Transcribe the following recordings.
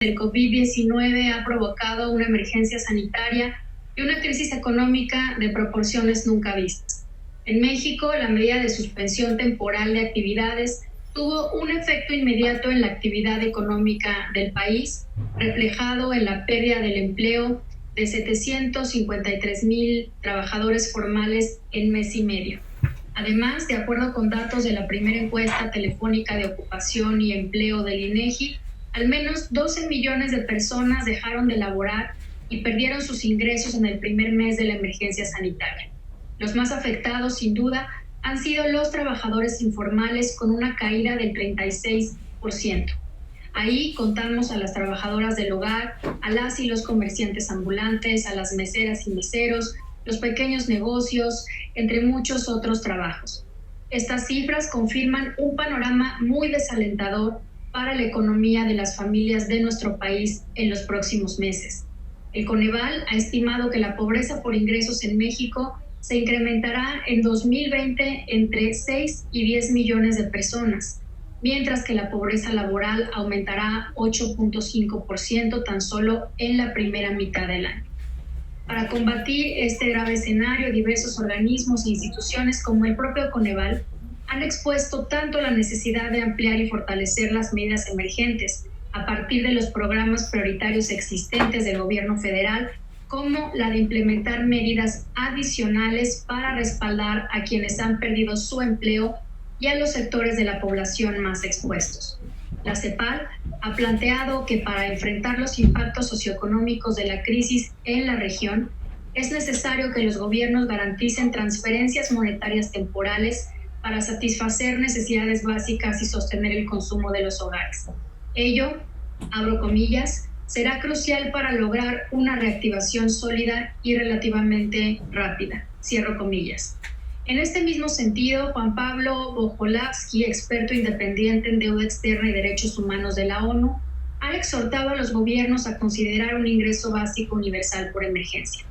El COVID-19 ha provocado una emergencia sanitaria y una crisis económica de proporciones nunca vistas. En México, la medida de suspensión temporal de actividades tuvo un efecto inmediato en la actividad económica del país, reflejado en la pérdida del empleo de 753,000 trabajadores formales en mes y medio. Además, de acuerdo con datos de la primera encuesta telefónica de ocupación y empleo del INEGI, al menos 12 millones de personas dejaron de laborar y perdieron sus ingresos en el primer mes de la emergencia sanitaria. Los más afectados, sin duda, han sido los trabajadores informales, con una caída del 36%. Ahí contamos a las trabajadoras del hogar, a las y los comerciantes ambulantes, a las meseras y meseros, los pequeños negocios, entre muchos otros trabajos. Estas cifras confirman un panorama muy desalentador para la economía de las familias de nuestro país en los próximos meses. El Coneval ha estimado que la pobreza por ingresos en México se incrementará en 2020 entre 6 y 10 millones de personas, mientras que la pobreza laboral aumentará 8.5% tan solo en la primera mitad del año. Para combatir este grave escenario, diversos organismos e instituciones como el propio Coneval han expuesto tanto la necesidad de ampliar y fortalecer las medidas emergentes a partir de los programas prioritarios existentes del gobierno federal, como la de implementar medidas adicionales para respaldar a quienes han perdido su empleo y a los sectores de la población más expuestos. La CEPAL ha planteado que para enfrentar los impactos socioeconómicos de la crisis en la región, es necesario que los gobiernos garanticen transferencias monetarias temporales para satisfacer necesidades básicas y sostener el consumo de los hogares. Ello, abro comillas, será crucial para lograr una reactivación sólida y relativamente rápida, cierro comillas. En este mismo sentido, Juan Pablo Bojolavsky, experto independiente en deuda externa y derechos humanos de la ONU, ha exhortado a los gobiernos a considerar un ingreso básico universal por emergencia.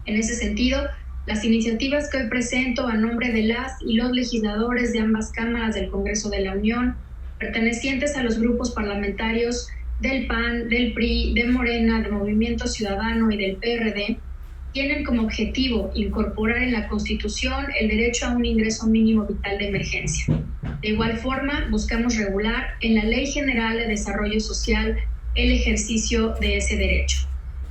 En ese sentido, las iniciativas que hoy presento a nombre de las y los legisladores de ambas cámaras del Congreso de la Unión, pertenecientes a los grupos parlamentarios del PAN, del PRI, de Morena, del Movimiento Ciudadano y del PRD, tienen como objetivo incorporar en la Constitución el derecho a un ingreso mínimo vital de emergencia. De igual forma, buscamos regular en la Ley General de Desarrollo Social el ejercicio de ese derecho.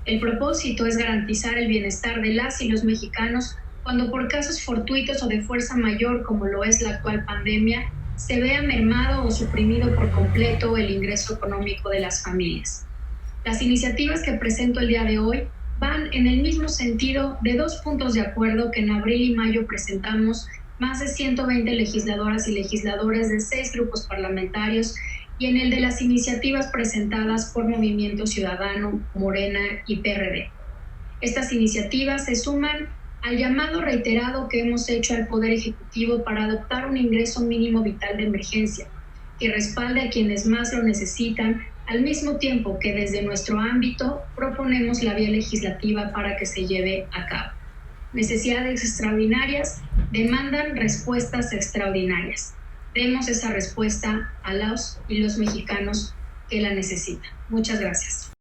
El propósito es garantizar el bienestar de las y los mexicanos cuando por casos fortuitos o de fuerza mayor, como lo es la actual pandemia, se vea mermado o suprimido por completo el ingreso económico de las familias. Las iniciativas que presento el día de hoy van en el mismo sentido de dos puntos de acuerdo que en abril y mayo presentamos más de 120 legisladoras y legisladores de 6 grupos parlamentarios, y en el de las iniciativas presentadas por Movimiento Ciudadano, Morena y PRD. Estas iniciativas se suman al llamado reiterado que hemos hecho al Poder Ejecutivo para adoptar un ingreso mínimo vital de emergencia, que respalde a quienes más lo necesitan, al mismo tiempo que desde nuestro ámbito proponemos la vía legislativa para que se lleve a cabo. Necesidades extraordinarias demandan respuestas extraordinarias. Demos esa respuesta a los y los mexicanos que la necesitan. Muchas gracias.